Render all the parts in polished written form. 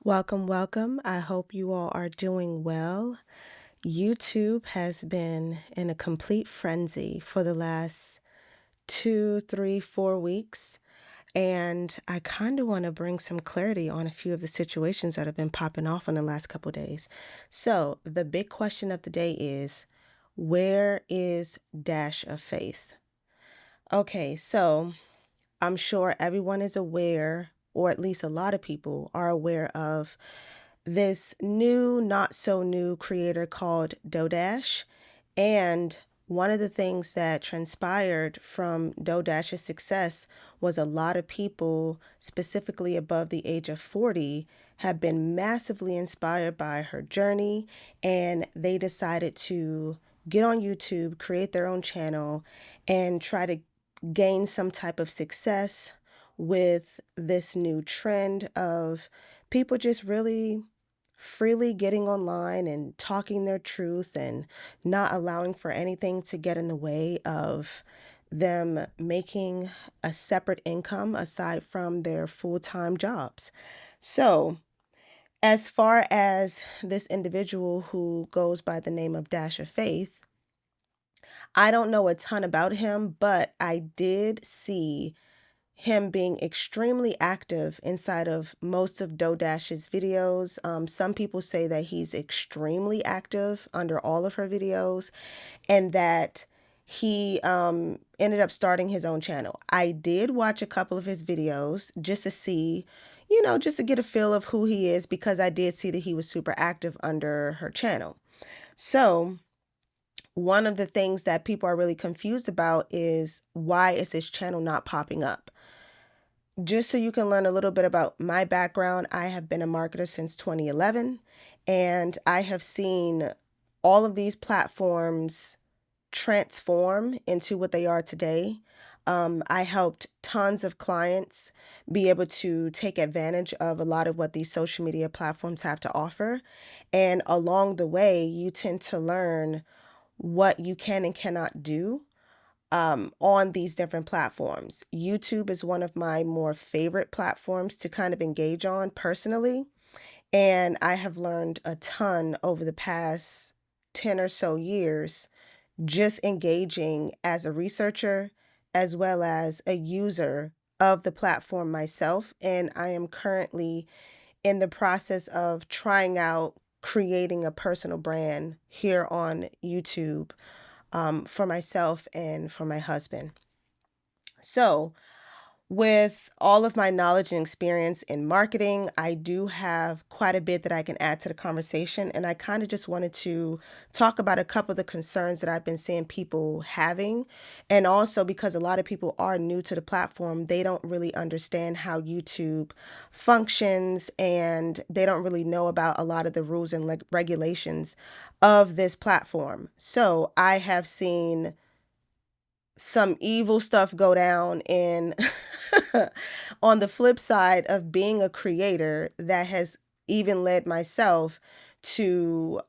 Welcome, welcome. I hope you all are doing well. YouTube has been in a complete frenzy for the last 2, 3, 4 weeks. And I kind of want to bring some clarity on a few of the situations that have been popping off in the last couple of days. So, the big question of the day is, where is Dash of Faith? Okay, so I'm sure everyone is aware, or at least a lot of people are aware of this new, not so new creator called Dodash. And one of the things that transpired from Dodash's success was a lot of people, specifically above the age of 40, have been massively inspired by her journey, and they decided to get on YouTube, create their own channel, and try to gain some type of success with this new trend of people just really freely getting online and talking their truth and not allowing for anything to get in the way of them making a separate income aside from their full-time jobs. So, as far as this individual who goes by the name of Dash of Faith, I don't know a ton about him, but I did see him being extremely active inside of most of Dodash's videos. Some people say that he's extremely active under all of her videos and that he ended up starting his own channel. I did watch a couple of his videos just to see, just to get a feel of who he is because I did see that he was super active under her channel. So, one of the things that people are really confused about is why is his channel not popping up? Just so you can learn a little bit about my background, I have been a marketer since 2011, and I have seen all of these platforms transform into what they are today. I helped tons of clients be able to take advantage of a lot of what these social media platforms have to offer. And along the way, you tend to learn what you can and cannot do on these different platforms. YouTube is one of my more favorite platforms to kind of engage on personally. And I have learned a ton over the past 10 or so years just engaging as a researcher as well as a user of the platform myself. And I am currently in the process of trying out creating a personal brand here on YouTube for myself and for my husband. So, with all of my knowledge and experience in marketing, I do have quite a bit that I can add to the conversation. And I kind of just wanted to talk about a couple of the concerns that I've been seeing people having. And also because a lot of people are new to the platform, they don't really understand how YouTube functions and they don't really know about a lot of the rules and regulations of this platform. So I have seen some evil stuff go down and on the flip side of being a creator that has even led myself to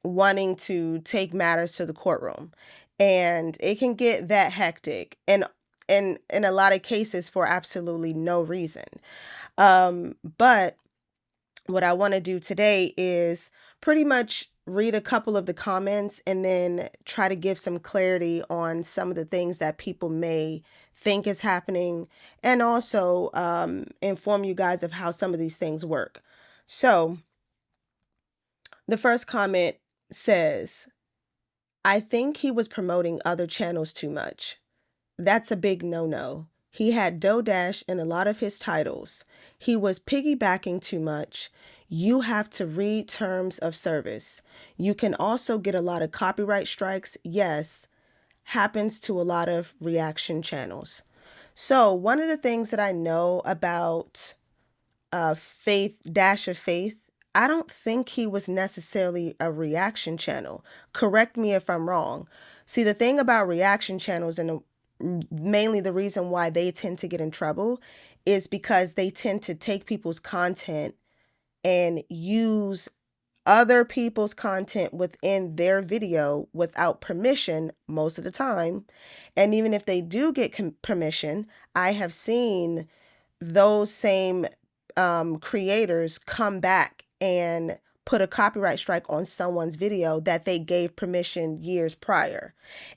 wanting to take matters to the courtroom, and it can get that hectic and in a lot of cases for absolutely no reason. But what I want to do today is pretty much read a couple of the comments and then try to give some clarity on some of the things that people may think is happening and also inform you guys of how some of these things work. So, the first comment says, I think he was promoting other channels too much. That's a big no-no. He had Dodash in a lot of his titles. He was piggybacking too much. You have to read terms of service. You can also get a lot of copyright strikes. Yes, happens to a lot of reaction channels. So one of the things that I know about Faith, Dash of Faith, I don't think he was necessarily a reaction channel. Correct me if I'm wrong. See, the thing about reaction channels and mainly the reason why they tend to get in trouble is because they tend to take people's content and use other people's content within their video without permission most of the time. And even if they do get permission, I have seen those same creators come back and put a copyright strike on someone's video that they gave permission years prior.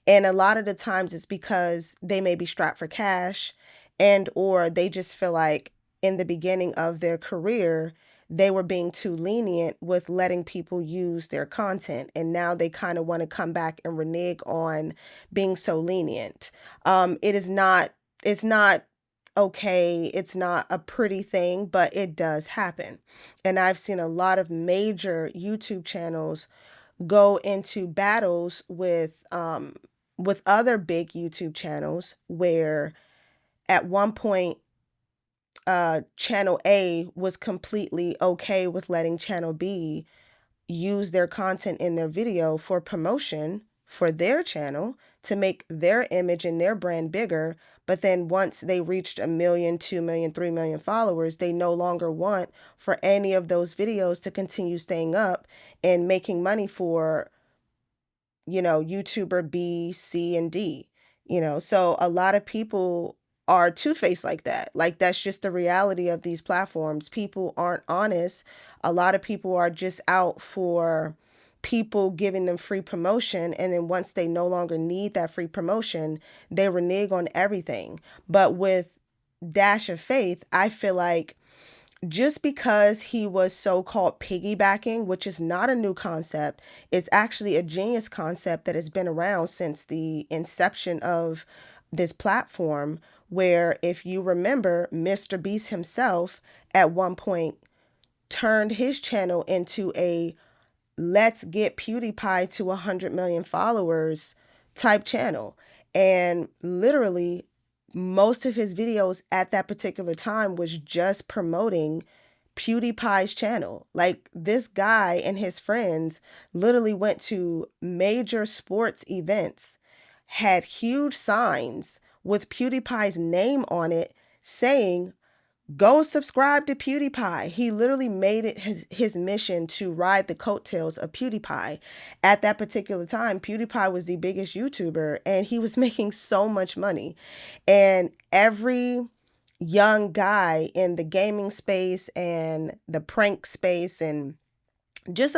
And a lot of the times it's because they may be strapped for cash, and or they just feel like in the beginning of their career they were being too lenient with letting people use their content, and now they kind of want to come back and renege on being so lenient. It's not okay, it's not a pretty thing, but it does happen. And I've seen a lot of major YouTube channels go into battles with other big YouTube channels where at one point channel A was completely okay with letting channel B use their content in their video for promotion for their channel to make their image and their brand bigger. But then once they reached 1 million, 2 million, 3 million followers, they no longer want for any of those videos to continue staying up and making money for, YouTuber B, C, and D. So a lot of people are two-faced like that. Like, that's just the reality of these platforms. People aren't honest. A lot of people are just out for people giving them free promotion, and then once they no longer need that free promotion, they renege on everything. But with Dash of Faith, I feel like just because he was so-called piggybacking, which is not a new concept, it's actually a genius concept that has been around since the inception of this platform, where if you remember, Mr. Beast himself at one point turned his channel into a let's get PewDiePie to 100 million followers type channel. And literally, most of his videos at that particular time was just promoting PewDiePie's channel. Like, this guy and his friends literally went to major sports events, had huge signs with PewDiePie's name on it saying, "Go subscribe to PewDiePie." He literally made it his mission to ride the coattails of PewDiePie. At that particular time, PewDiePie was the biggest YouTuber and he was making so much money. And every young guy in the gaming space and the prank space and just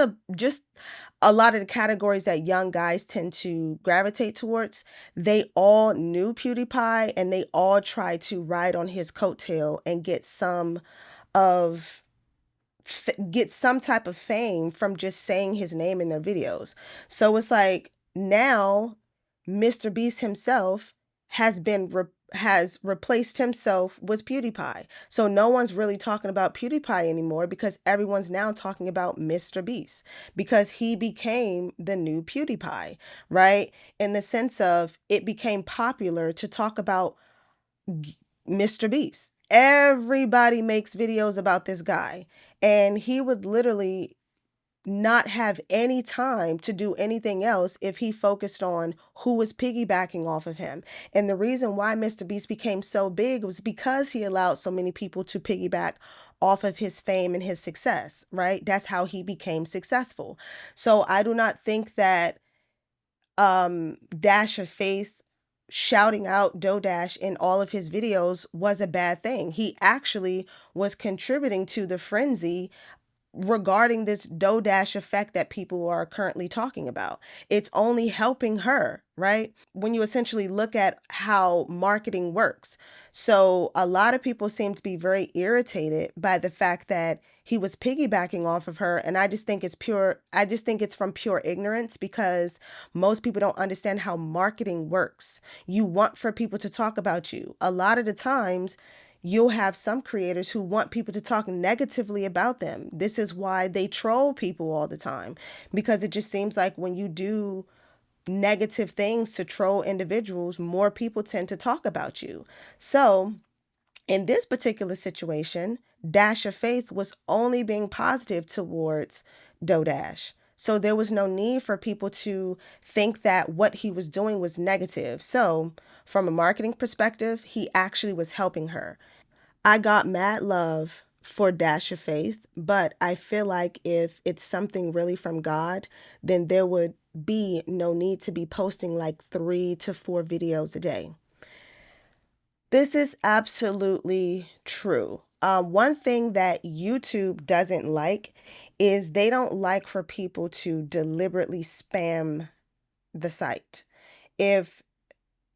a lot of the categories that young guys tend to gravitate towards, they all knew PewDiePie and they all tried to ride on his coattail and of get some type of fame from just saying his name in their videos. So it's like now Mr. Beast himself has replaced himself with PewDiePie. So no one's really talking about PewDiePie anymore because everyone's now talking about Mr. Beast because he became the new PewDiePie, right? In the sense of it became popular to talk about Mr. Beast. Everybody makes videos about this guy, and he would literally not have any time to do anything else if he focused on who was piggybacking off of him. And the reason why Mr. Beast became so big was because he allowed so many people to piggyback off of his fame and his success, right? That's how he became successful. So I do not think that Dash of Faith shouting out Dodash in all of his videos was a bad thing. He actually was contributing to the frenzy regarding this Dodash effect that people are currently talking about. It's only helping her, right? When you essentially look at how marketing works. So a lot of people seem to be very irritated by the fact that he was piggybacking off of her. And I just think it's from pure ignorance because most people don't understand how marketing works. You want for people to talk about you. A lot of the times, you'll have some creators who want people to talk negatively about them. This is why they troll people all the time, because it just seems like when you do negative things to troll individuals, more people tend to talk about you. So in this particular situation, Dash of Faith was only being positive towards Dodash. So there was no need for people to think that what he was doing was negative. So from a marketing perspective, he actually was helping her. I got mad love for Dash of Faith, but I feel like if it's something really from God, then there would be no need to be posting like 3 to 4 videos a day. This is absolutely true. One thing that YouTube doesn't like is they don't like for people to deliberately spam the site. If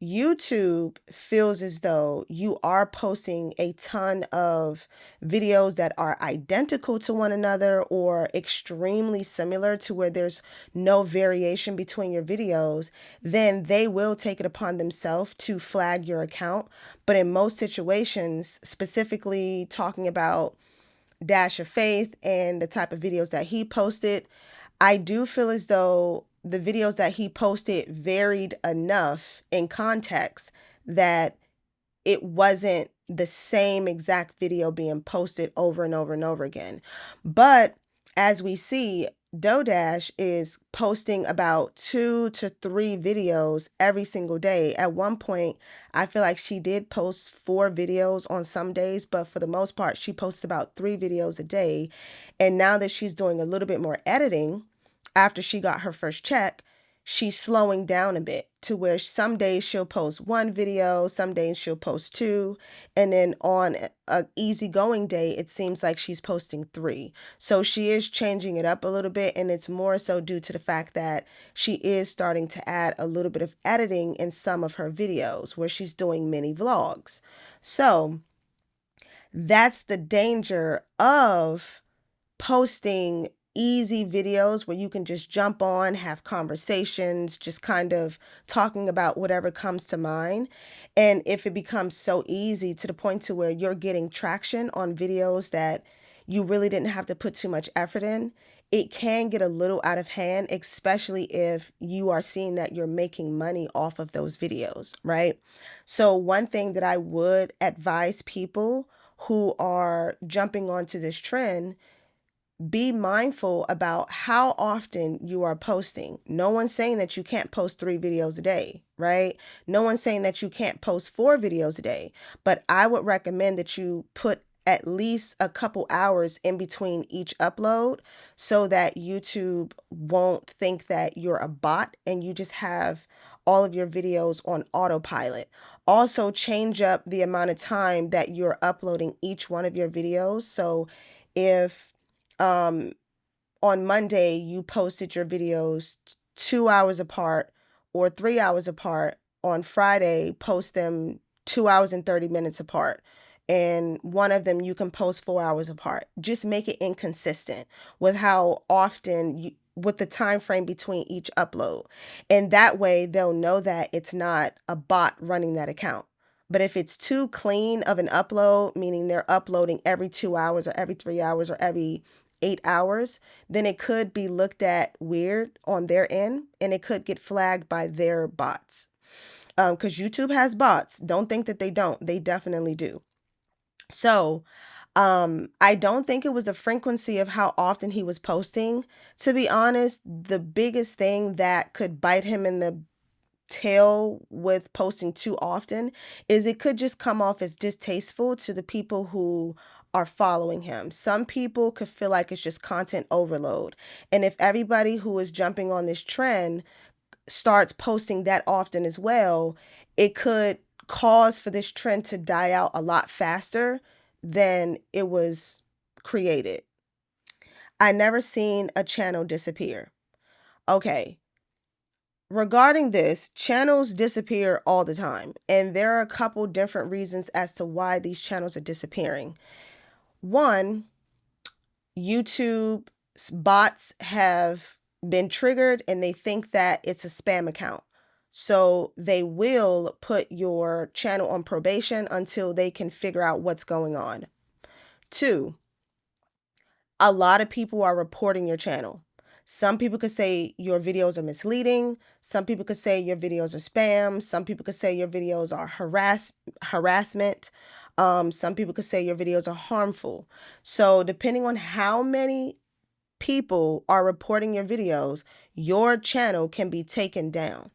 YouTube feels as though you are posting a ton of videos that are identical to one another or extremely similar to where there's no variation between your videos, then they will take it upon themselves to flag your account. But in most situations, specifically talking about Dash of Faith and the type of videos that he posted, I do feel as though the videos that he posted varied enough in context that it wasn't the same exact video being posted over and over and over again. But as we see, Dodash is posting about 2 to 3 videos every single day. At one point, I feel like she did post 4 videos on some days, but for the most part, she posts about 3 videos a day. And now that she's doing a little bit more editing after she got her first check, she's slowing down a bit to where some days she'll post 1 video, some days she'll post 2, and then on a easygoing day, it seems like she's posting 3. So she is changing it up a little bit, and it's more so due to the fact that she is starting to add a little bit of editing in some of her videos where she's doing mini vlogs. So that's the danger of posting easy videos where you can just jump on, have conversations, just kind of talking about whatever comes to mind. And if it becomes so easy to the point to where you're getting traction on videos that you really didn't have to put too much effort in, it can get a little out of hand, especially if you are seeing that you're making money off of those videos, right? So one thing that I would advise people who are jumping onto this trend, be mindful about how often you are posting. No one's saying that you can't post 3 videos a day, right? No one's saying that you can't post 4 videos a day, but I would recommend that you put at least a couple hours in between each upload so that YouTube won't think that you're a bot and you just have all of your videos on autopilot. Also, change up the amount of time that you're uploading each one of your videos. So if um, on Monday you posted your videos 2 hours apart or 3 hours apart, on Friday, post them 2 hours and 30 minutes apart. And one of them you can post 4 hours apart. Just make it inconsistent with how often you, with the time frame between each upload. And that way they'll know that it's not a bot running that account. But if it's too clean of an upload, meaning they're uploading every 2 hours or every 3 hours or every 8 hours, then it could be looked at weird on their end and it could get flagged by their bots. Because YouTube has bots. Don't think that they don't. They definitely do. So I don't think it was the frequency of how often he was posting. To be honest, the biggest thing that could bite him in the tail with posting too often is it could just come off as distasteful to the people who are following him. Some people could feel like it's just content overload. And if everybody who is jumping on this trend starts posting that often as well, it could cause for this trend to die out a lot faster than it was created. I never seen a channel disappear. Okay, regarding this, channels disappear all the time, and there are a couple different reasons as to why these channels are disappearing. One, YouTube's bots have been triggered and they think that it's a spam account. So they will put your channel on probation until they can figure out what's going on. Two, a lot of people are reporting your channel. Some people could say your videos are misleading. Some people could say your videos are spam. Some people could say your videos are harassment. Some people could say your videos are harmful. So depending on how many people are reporting your videos, your channel can be taken down.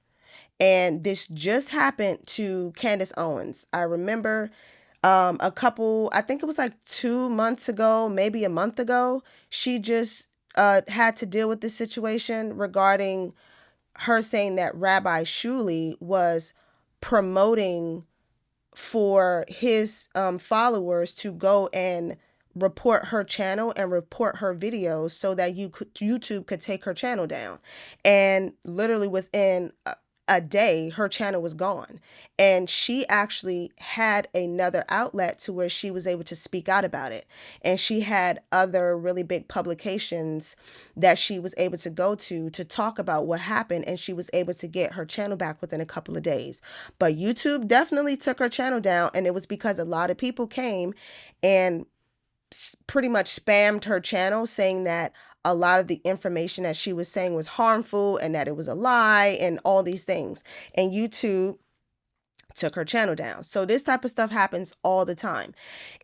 And this just happened to Candace Owens. I remember a couple, I think it was like 2 months ago, maybe a month ago, she just had to deal with this situation regarding her saying that Rabbi Shuli was promoting for his followers to go and report her channel and report her videos so that YouTube could take her channel down. And literally within a day, her channel was gone. And she actually had another outlet to where she was able to speak out about it. And she had other really big publications that she was able to go to talk about what happened. And she was able to get her channel back within a couple of days. But YouTube definitely took her channel down. And it was because a lot of people came and pretty much spammed her channel, saying that a lot of the information that she was saying was harmful and that it was a lie and all these things. And YouTube took her channel down. So this type of stuff happens all the time.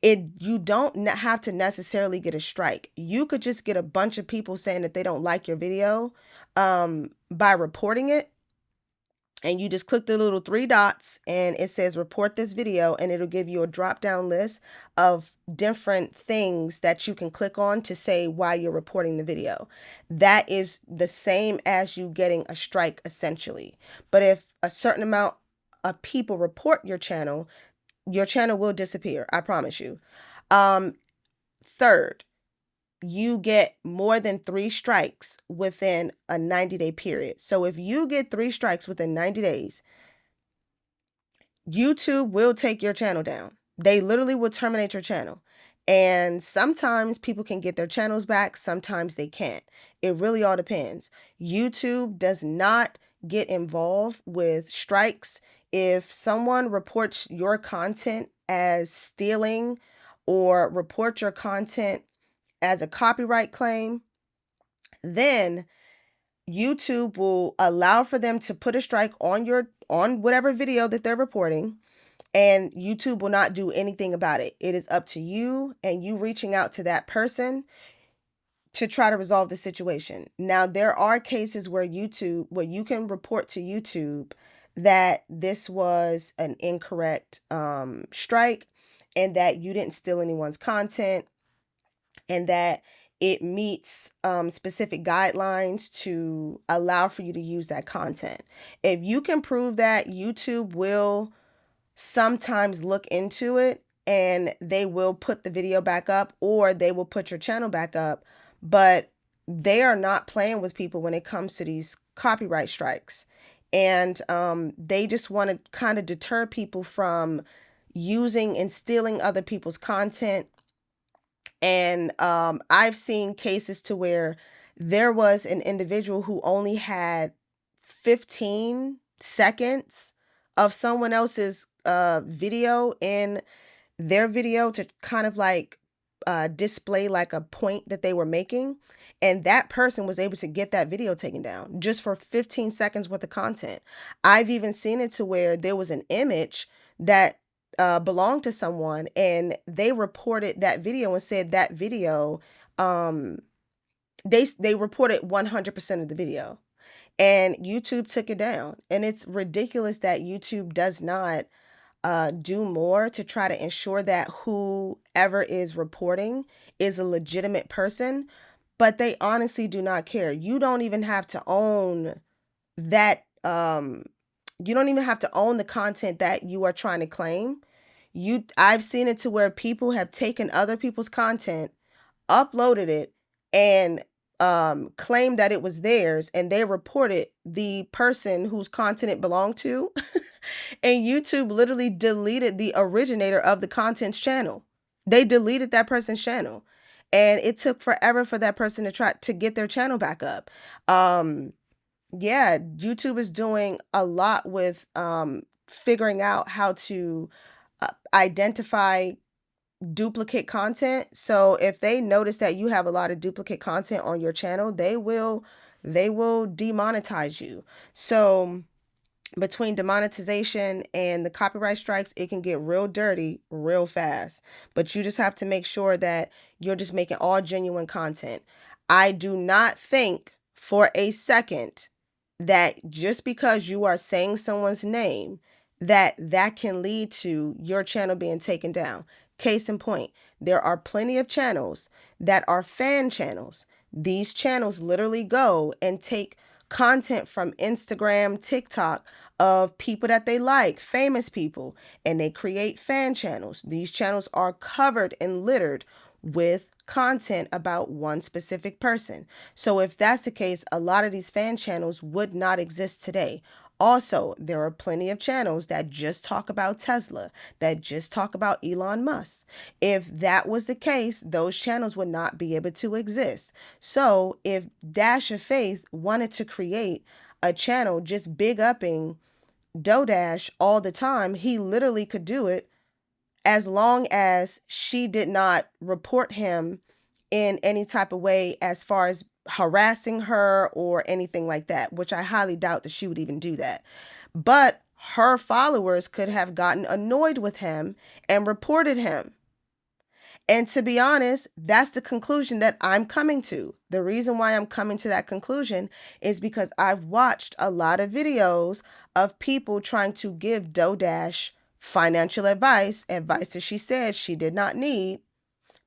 You don't have to necessarily get a strike. You could just get a bunch of people saying that they don't like your video by reporting it. And you just click the little three dots and it says report this video, and it'll give you a drop down list of different things that you can click on to say why you're reporting the video. That is the same as you getting a strike essentially. But if a certain amount of people report your channel will disappear. I promise you. Third, you get more than 3 strikes within a 90-day period. So if you get 3 strikes within 90 days, YouTube will take your channel down. They literally will terminate your channel. And sometimes people can get their channels back, sometimes they can't. It really all depends. YouTube does not get involved with strikes. If someone reports your content as stealing or report your content as a copyright claim, then YouTube will allow for them to put a strike on whatever video that they're reporting, and YouTube will not do anything about it. It is up to you and you reaching out to that person to try to resolve the situation. Now, there are cases where you can report to YouTube that this was an incorrect strike and that you didn't steal anyone's content and that it meets specific guidelines to allow for you to use that content. If you can prove that, YouTube will sometimes look into it and they will put the video back up or they will put your channel back up, but they are not playing with people when it comes to these copyright strikes. And they just want to kind of deter people from using and stealing other people's content. And I've seen cases to where there was an individual who only had 15 seconds of someone else's video in their video to kind of like display like a point that they were making. And that person was able to get that video taken down just for 15 seconds worth of content. I've even seen it to where there was an image that belonged to someone and they reported that video and said that video, they reported 100% of the video. And YouTube took it down. And it's ridiculous that YouTube does not do more to try to ensure that whoever is reporting is a legitimate person. But they honestly do not care. You don't even have to own that. You don't even have to own the content that you are trying to claim. I've seen it to where people have taken other people's content, uploaded it, and claimed that it was theirs, and they reported the person whose content it belonged to. And YouTube literally deleted the originator of the content's channel. They deleted that person's channel. And it took forever for that person to try to get their channel back up. Yeah, YouTube is doing a lot with figuring out how to identify duplicate content. So if they notice that you have a lot of duplicate content on your channel, they will demonetize you. So between demonetization and the copyright strikes, it can get real dirty real fast. But you just have to make sure that you're just making all genuine content. I do not think for a second that just because you are saying someone's name, that can lead to your channel being taken down. Case in point, there are plenty of channels that are fan channels. These channels literally go and take content from Instagram, TikTok of people that they like, famous people, and they create fan channels. These channels are covered and littered with content about one specific person. So if that's the case, a lot of these fan channels would not exist today. Also, there are plenty of channels that just talk about Tesla, that just talk about Elon Musk. If that was the case, those channels would not be able to exist. So if Dash of Faith wanted to create a channel just big upping Dodash all the time, he literally could do it as long as she did not report him in any type of way as far as harassing her or anything like that, which I highly doubt that she would even do that. But her followers could have gotten annoyed with him and reported him. And to be honest, that's the conclusion that I'm coming to. The reason why I'm coming to that conclusion is because I've watched a lot of videos of people trying to give Dodash financial advice that she said she did not need.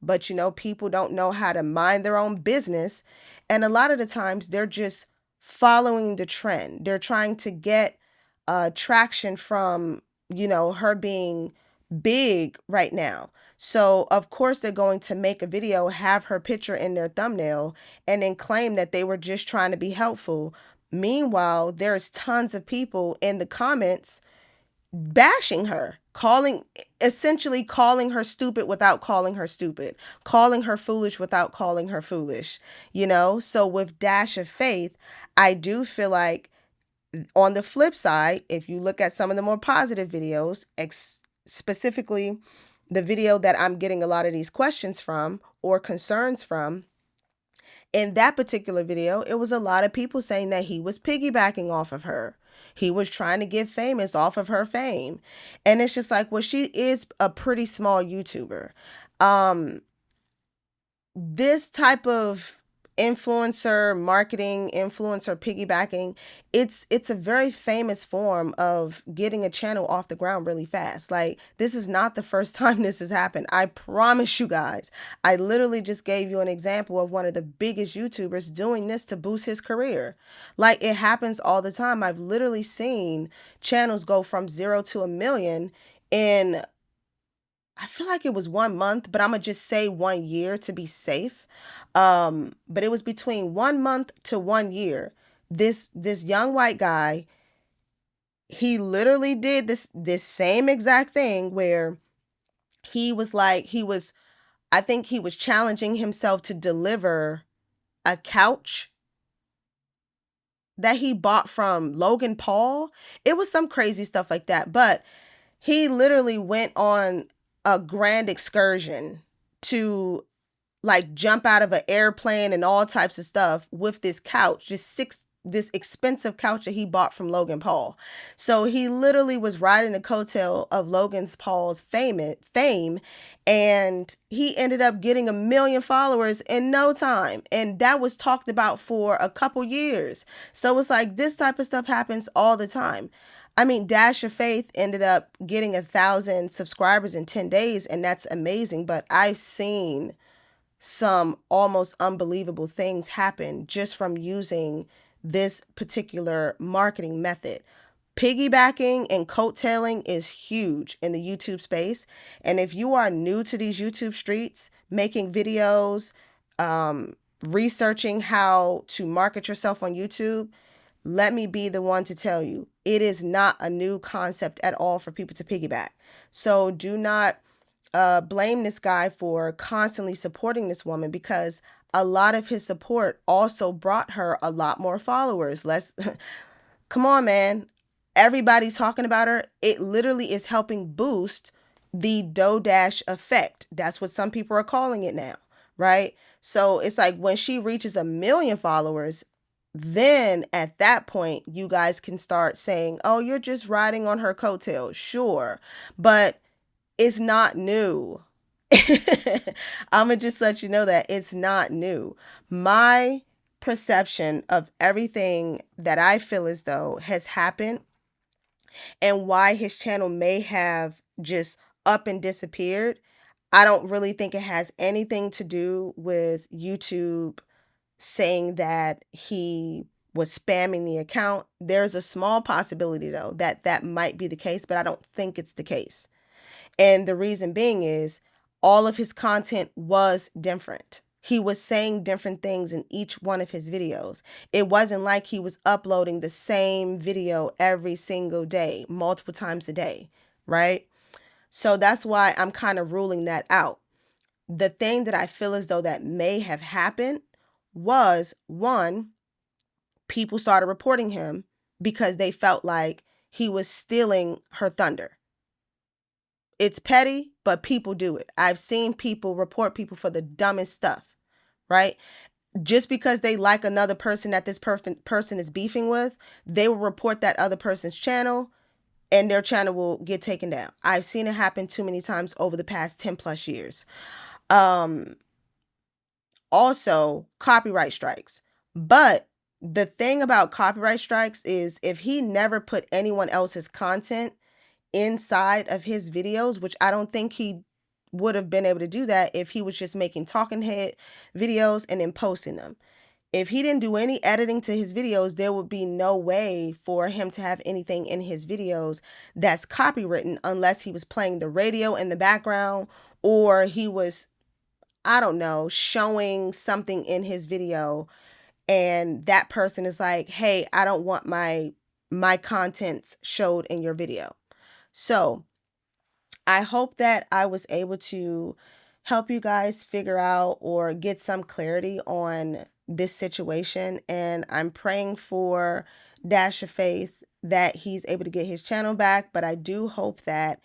But people don't know how to mind their own business. And a lot of the times they're just following the trend. They're trying to get traction from, her being big right now. So, of course, they're going to make a video, have her picture in their thumbnail, and then claim that they were just trying to be helpful. Meanwhile, there's tons of people in the comments bashing her, essentially calling her stupid without calling her stupid, calling her foolish without calling her foolish, So with Dash of Faith, I do feel like on the flip side, if you look at some of the more positive videos, specifically the video that I'm getting a lot of these questions from or concerns from, in that particular video, it was a lot of people saying that he was piggybacking off of her. He was trying to get famous off of her fame. And it's just like, well, she is a pretty small YouTuber. This type of influencer piggybacking, it's a very famous form of getting a channel off the ground really fast. Like, this is not the first time this has happened. I promise you guys. I literally just gave you an example of one of the biggest YouTubers doing this to boost his career. Like, it happens all the time. I've literally seen channels go from 0 to 1 million in, I feel like it was 1 month, but I'm gonna just say 1 year to be safe. But it was between 1 month to 1 year. This young white guy, he literally did this same exact thing where I think he was challenging himself to deliver a couch that he bought from Logan Paul. It was some crazy stuff like that, but he literally went on a grand excursion to like jump out of an airplane and all types of stuff with this couch, this expensive couch that he bought from Logan Paul. So he literally was riding the coattail of Logan Paul's fame, and he ended up getting 1 million followers in no time. And that was talked about for a couple years. So it's like this type of stuff happens all the time. I mean, Dash of Faith ended up getting 1,000 subscribers in 10 days, and that's amazing. But I've seen some almost unbelievable things happen just from using this particular marketing method. Piggybacking and coattailing is huge in the YouTube space. And if you are new to these YouTube streets, making videos, researching how to market yourself on YouTube, let me be the one to tell you, it is not a new concept at all for people to piggyback. So do not blame this guy for constantly supporting this woman, because a lot of his support also brought her a lot more followers. Come on, man. Everybody talking about her. It literally is helping boost the Dodash effect. That's what some people are calling it now, right? So it's like when she reaches 1 million followers, then at that point, you guys can start saying, oh, you're just riding on her coattails. Sure. But it's not new. I'm going to just let you know that it's not new. My perception of everything that I feel as though has happened and why his channel may have just up and disappeared, I don't really think it has anything to do with YouTube saying that he was spamming the account. There's a small possibility though that that might be the case, but I don't think it's the case. And the reason being is all of his content was different. He was saying different things in each one of his videos. It wasn't like he was uploading the same video every single day, multiple times a day, right? So that's why I'm kind of ruling that out. The thing that I feel as though that may have happened was, one, people started reporting him because they felt like he was stealing her thunder. It's petty, but people do it. I've seen people report people for the dumbest stuff, right? Just because they like another person that this person is beefing with, they will report that other person's channel and their channel will get taken down. I've seen it happen too many times over the past 10 plus years. Also, copyright strikes. But the thing about copyright strikes is if he never put anyone else's content inside of his videos, which I don't think he would have been able to do that if he was just making talking head videos and then posting them. If he didn't do any editing to his videos, there would be no way for him to have anything in his videos that's copywritten unless he was playing the radio in the background or he was, I don't know, showing something in his video and that person is like, "Hey, I don't want my contents showed in your video." So, I hope that I was able to help you guys figure out or get some clarity on this situation. And I'm praying for Dash of Faith that he's able to get his channel back. But I do hope that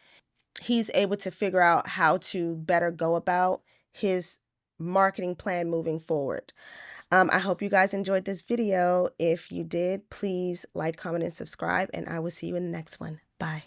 he's able to figure out how to better go about his marketing plan moving forward. I hope you guys enjoyed this video. If you did, please like, comment, and subscribe. And I will see you in the next one. Bye.